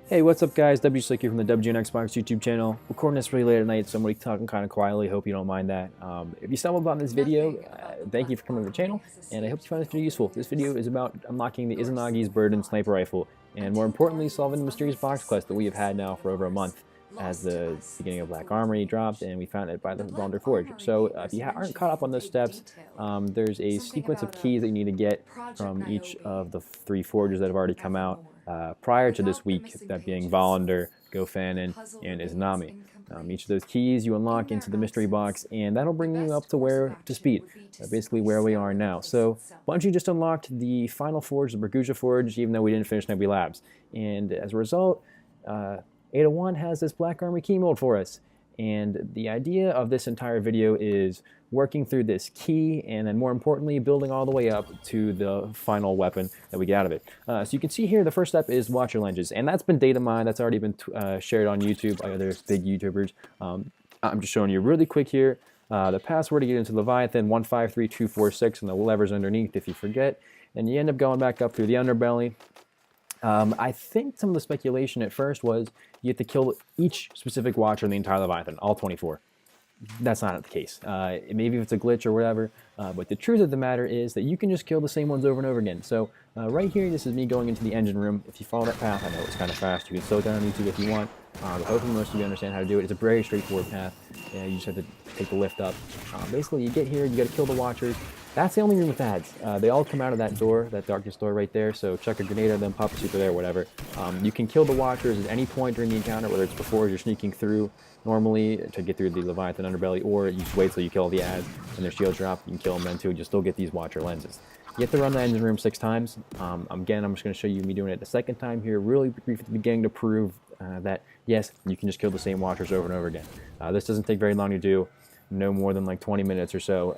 Hey, what's up guys? WSlick here from the WGN Xbox YouTube channel. Recording this really late at night, so I'm going to be talking kind of quietly. Hope you don't mind that. If you stumbled upon this video, thank you for coming to the channel, and I hope you find this video useful. This video is about unlocking the Izanagi's Burden Sniper Rifle, and more importantly, solving the mysterious box quest that we have had now for over a month, as the beginning of Black Armory dropped, and we found it by the Bonder Forge. So if you aren't caught up on those steps, there's a sequence of keys that you need to get from each of the 3 forges that have already come out prior to this week, that being Volander, Gofanon, and Izanami. Each of those keys you unlock into the mystery box, and that'll bring you up to speed, basically where we are now. So Bungie just unlocked the final forge, the Bergusia Forge, even though we didn't finish Nebula Labs. And as a result, 801 has this Black Armory key mold for us. And the idea of this entire video is working through this key, and then more importantly, building all the way up to the final weapon that we get out of it. So you can see here, the first step is watcher lenses, and that's been data mined. That's already been shared on YouTube by other big YouTubers. I'm just showing you really quick here. The password to get into Leviathan, 153246, and the levers underneath if you forget. And you end up going back up through the underbelly. I think some of the speculation at first was you have to kill each specific watcher in the entire Leviathan, all 24. That's not the case. Maybe if it's a glitch or whatever, but the truth of the matter is that you can just kill the same ones over and over again. So right here, this is me going into the engine room. If you follow that path, I know it's kind of fast. You can slow it down on YouTube if you want. But hopefully most of you understand how to do it. It's a very straightforward path. You just have to take the lift up. Basically, you get here, you got to kill the watchers. That's the only room with ads. They all come out of that door, that darkness door right there, so chuck a grenade at them, pop a super there, whatever. You can kill the watchers at any point during the encounter, whether it's before you're sneaking through normally to get through the Leviathan underbelly, or you just wait till you kill the ads and their shields drop, you can kill them then too, you'll still get these watcher lenses. You have to run the engine room 6 times. Again, I'm just going to show you me doing it the second time here, really brief at the beginning to prove that, yes, you can just kill the same watchers over and over again. This doesn't take very long to do. No more than like 20 minutes or so,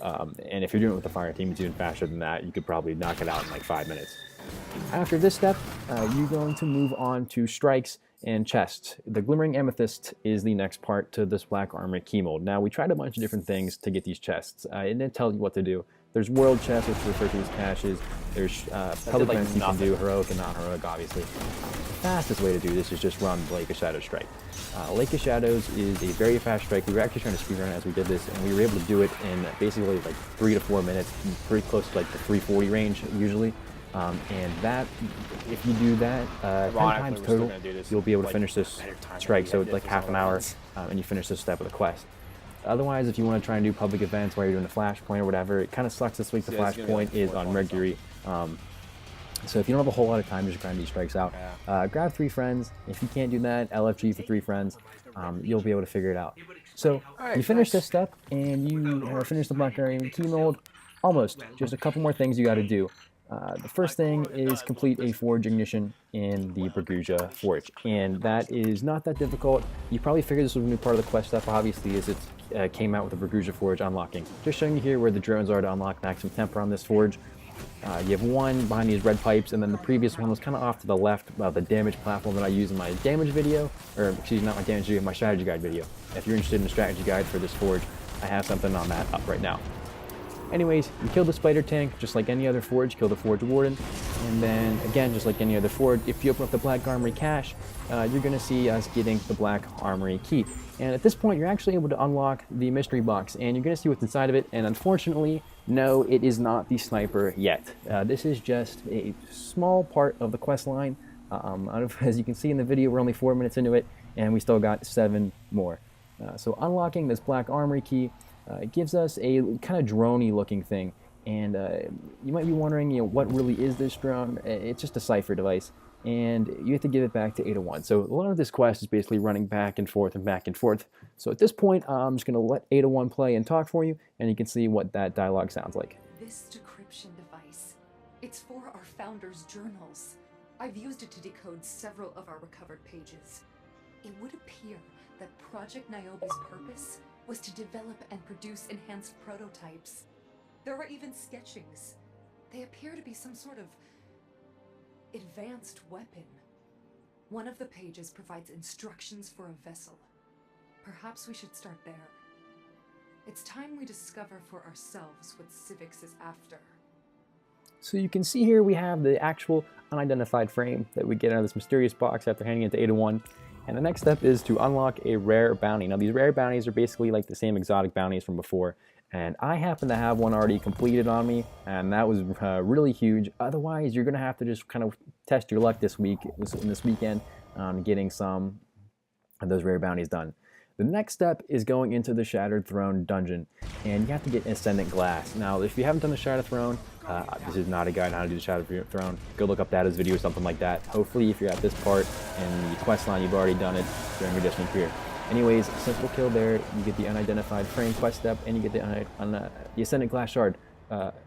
and if you're doing it with the fire team, it's even faster than that. You could probably knock it out in like 5 minutes. After this step, you're going to move on to strikes and chests. The Glimmering Amethyst is the next part to this Black Armory key mold. Now, we tried a bunch of different things to get these chests. It didn't tell you what to do. There's world chests, which refer to as caches. There's public events you can do, heroic and non-heroic, obviously. The fastest way to do this is just run the Lake of Shadows strike. Lake of Shadows is a very fast strike. We were actually trying to speedrun as we did this, and we were able to do it in basically like 3 to 4 minutes, pretty close to like the 340 range usually. And that, if you do that 10 times total, you'll be able to finish this strike. So it's like half an hour, and you finish this step of the quest. Otherwise, if you want to try and do public events while you're doing a flashpoint or whatever, it kind of sucks this week. The flashpoint is on Mercury. So if you don't have a whole lot of time to just grind these strikes out, grab 3 friends. If you can't do that, LFG for 3 friends. You'll be able to figure it out. So you finish this step, and you finish the Black Armory key mold. Almost. Just a couple more things you got to do. The first thing is complete a forge ignition in the Bergusia Forge, and that is not that difficult. You probably figured this was a new part of the quest stuff, obviously, as it came out with the Bergusia Forge unlocking. Just showing you here where the drones are to unlock maximum temper on this forge. You have one behind these red pipes, and then the previous one was kind of off to the left about the damage platform that I use in my damage video, or excuse me, not my damage video, my strategy guide video. If you're interested in a strategy guide for this forge, I have something on that up right now. Anyways, you kill the spider tank just like any other forge, kill the forge warden, and then again, just like any other forge, if you open up the Black Armory cache, you're going to see us getting the Black Armory key. And at this point, you're actually able to unlock the mystery box, and you're going to see what's inside of it, and unfortunately, no, it is not the sniper yet. This is just a small part of the quest line. As you can see in the video, we're only 4 minutes into it, and we still got 7 more. So unlocking this Black Armory key it gives us a kind of drone-y looking thing, and you might be wondering, what really is this drone? It's just a cipher device, and you have to give it back to 801. So a lot of this quest is basically running back and forth and back and forth. So at this point, I'm just going to let 801 play and talk for you, and you can see what that dialogue sounds like. This decryption device, it's for our founders' journals. I've used it to decode several of our recovered pages. It would appear that Project Niobe's purpose was to develop and produce enhanced prototypes. There are even sketchings. They appear to be some sort of advanced weapon. One of the pages provides instructions for a vessel. Perhaps we should start there. It's time we discover for ourselves what Civics is after. So you can see here we have the actual unidentified frame that we get out of this mysterious box after handing it to Ada1. And the next step is to unlock a rare bounty. Now these rare bounties are basically like the same exotic bounties from before, and I happen to have one already completed on me, and that was really huge. Otherwise, you're gonna have to just kind of test your luck this weekend on getting some of those rare bounties done. The next step is going into the Shattered Throne dungeon, and you have to get Ascendant Glass. Now, if you haven't done the Shattered Throne, this is not a guide on how to do the Shattered Throne. Go look up Data's video or something like that. Hopefully, if you're at this part in the quest line, you've already done it during your Destiny career. Anyways, simple kill there. You get the unidentified frame quest step, and you get the Ascendant Glass Shard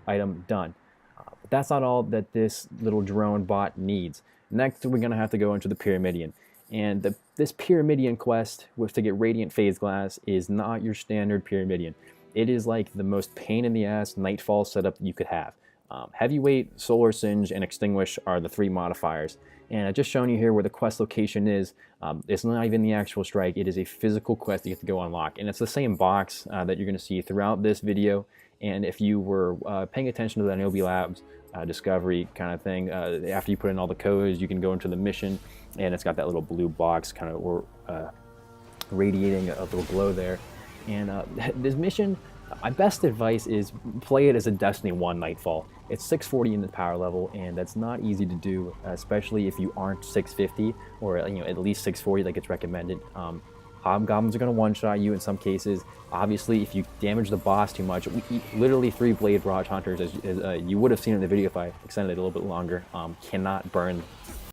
item done. But that's not all that this little drone bot needs. Next, we're going to have to go into the Pyramidion. And this Pyramidion quest to get Radiant Phase Glass is not your standard Pyramidion. It is like the most pain in the ass Nightfall setup you could have. Heavyweight, Solar Singe, and Extinguish are the 3 modifiers. And I've just shown you here where the quest location is. It's not even the actual strike. It is a physical quest that you have to go unlock. And it's the same box that you're going to see throughout this video. And if you were paying attention to the Niobe Labs discovery kind of thing, after you put in all the codes, you can go into the mission, and it's got that little blue box kind of radiating a little glow there. And this mission, my best advice is play it as a Destiny 1 Nightfall. It's 640 in the power level, and that's not easy to do, especially if you aren't 650 or at least 640 like it's recommended. Hobgoblins are going to one-shot you in some cases. Obviously, if you damage the boss too much, literally 3 Blade Barrage Hunters, as you would have seen in the video if I extended it a little bit longer, cannot burn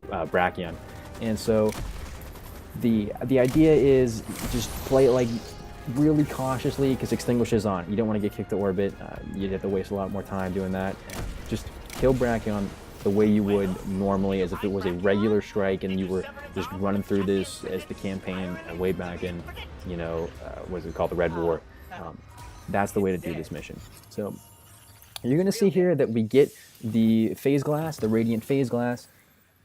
Brachion. And so the idea is just play it like really cautiously, because Extinguish is on. You don't want to get kicked to orbit. You'd have to waste a lot more time doing that. Just kill Brachion the way you would normally, as if it was a regular strike and you were just running through this as the campaign way back in, what's it called, the Red War. That's the way to do this mission. So you're going to see here that we get the Phase Glass, the Radiant Phase Glass.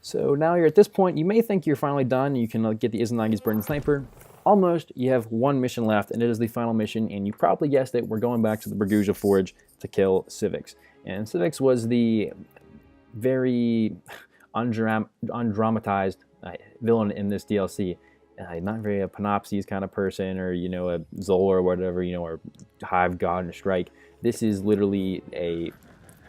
So now you're at this point, you may think you're finally done. You can get the Izanagi's Burning Sniper. Almost. You have one mission left, and it is the final mission, and you probably guessed it. We're going back to the Burguja Forge to kill Civix. And Civix was the very undramatized villain in this DLC. Not very a Panopsis kind of person, or a Zol or whatever, or Hive God or Strike. This is literally a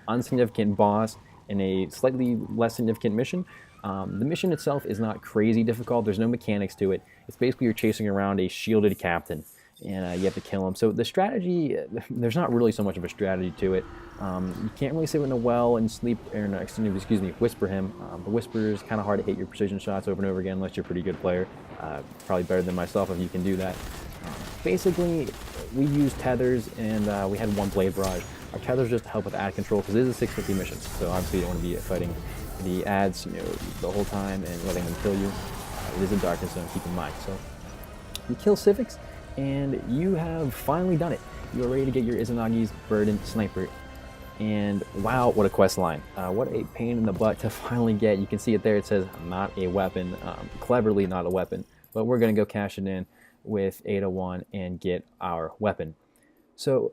unsignificant boss in a slightly less significant mission. The mission itself is not crazy difficult. There's no mechanics to it. It's basically you're chasing around a shielded captain, and you have to kill him. So the strategy, there's not really so much of a strategy to it. You can't really sit in a well and sleep, or no, excuse me, whisper him. The whisper is kind of hard to hit your precision shots over and over again unless you're a pretty good player. Probably better than myself if you can do that. Basically, we used tethers, and we had 1 Blade Barrage. Our tethers just to help with ad control, because it is a 650 mission, so obviously you don't want to be fighting the ads the whole time and letting them kill you. It is a darkness zone, keep in mind. So you kill Civix, and you have finally done it. You are ready to get your Izanagi's Burden Sniper. And wow, what a quest line. What a pain in the butt to finally get. You can see it there, it says not a weapon, cleverly not a weapon, but we're going to go cash it in with Ada1 and get our weapon. So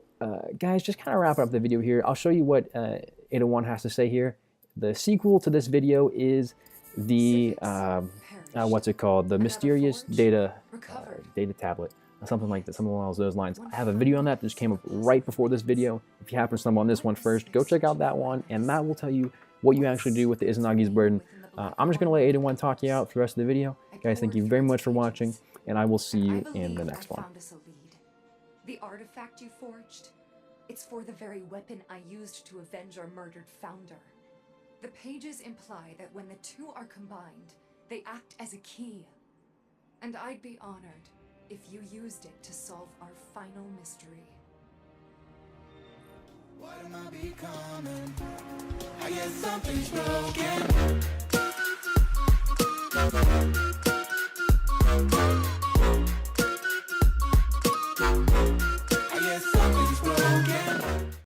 guys, just kind of wrap up the video here. I'll show you what Ada1 has to say here. The sequel to this video is the what's it called? The mysterious data tablet, something like that, something along those lines. I have a video on that just came up right before this video. If you happen to stumble on this one first, go check out that one, and that will tell you what you actually do with the Izanagi's Burden. I'm just gonna let Ada1 talk you out for the rest of the video. Guys, thank you very much for watching, and I will see you in the next one. The artifact you forged, it's for the very weapon I used to avenge our murdered founder. The pages imply that when the 2 are combined, they act as a key. And I'd be honored if you used it to solve our final mystery. What am I becoming? I guess something's broken.